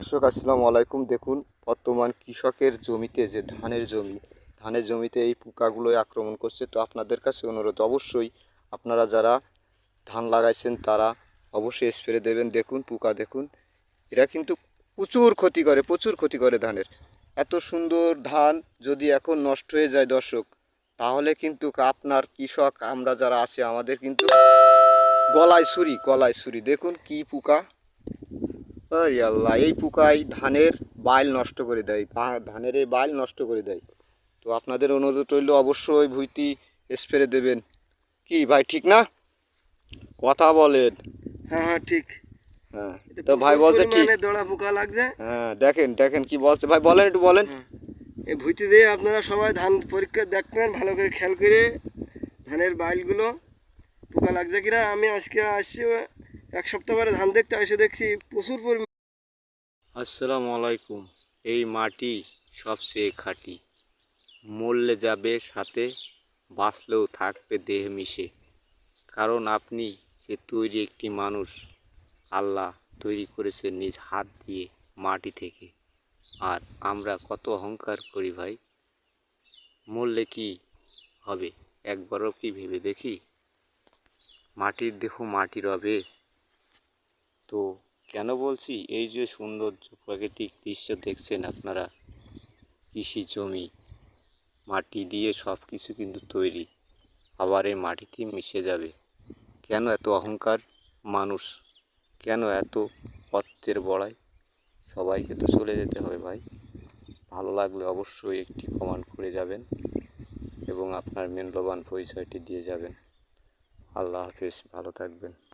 দর্শক আসসালামু আলাইকুম। দেখুন বর্তমান কৃষকের জমিতে যে ধানের জমিতে এই পোকাগুলোই আক্রমণ করছে। তো আপনাদের কাছে অনুরোধ, অবশ্যই আপনারা যারা ধান লাগাইছেন তারা অবশ্যই স্প্রে দেবেন। দেখুন পোকা, দেখুন এরা কিন্তু প্রচুর ক্ষতি করে ধানের। এত সুন্দর ধান যদি এখন নষ্ট হয়ে যায় দর্শক, তাহলে কিন্তু আপনার কৃষক আমরা যারা আছি আমাদের কিন্তু গলায় ছুরি। দেখুন কি পোকা, আরে আল্লাহ, এই পোকাই ধানের বাইল নষ্ট করে দেয়, ধানের এই বাইল নষ্ট করে দেয়। তো আপনাদের অনুরোধ রইল অবশ্যই ভুঁইটি স্প্রে দেবেন। কি ভাই, ঠিক না? কথা বলেন। হ্যাঁ হ্যাঁ ঠিক। হ্যাঁ, তো ভাই বলছে ঠিক। দড়া পোকা লাগছে। হ্যাঁ, দেখেন দেখেন কি বলছে ভাই, বলেন একটু বলেন। এই ভুঁইতে দিয়ে আপনারা সবাই ধান পরীক্ষা দেখবেন, ভালো করে খেয়াল করে ধানের বাইলগুলো পোকা লাগছে কিনা। আমি আজকে আসছি এক সপ্তাহ পরে ধান দেখতে এসে দেখছি প্রচুর পরিমাণ। আসসালামু আলাইকুম। এই মাটি সবচেয়ে খাঁটি, মরলে যাবে সাথে, বাঁচলেও থাকবে দেহে মিশে। কারণ আপনি যে তৈরি একটি মানুষ, আল্লাহ তৈরি করেছে নিজ হাত দিয়ে মাটি থেকে। আর আমরা কত অহংকার করি ভাই, মরলে কি হবে একবারও কি ভেবে দেখি? মাটির দেহ মাটির হবে। তো কেন বলছি, এই যে সৌন্দর্য প্রাকৃতিক দৃশ্য দেখছেন আপনারা, কৃষি জমি, মাটি দিয়ে সব কিছু কিন্তু তৈরি, আবার এই মাটিতে মিশে যাবে। কেন এত অহংকার মানুষ, কেন এত অর্থের বড়াই? সবাইকে তো চলে যেতে হবে ভাই। ভালো লাগলে অবশ্যই একটি কমেন্ট করে যাবেন এবং আপনার মূল্যবান পরিচয়টি দিয়ে যাবেন। আল্লাহ হাফেজ, ভালো থাকবেন।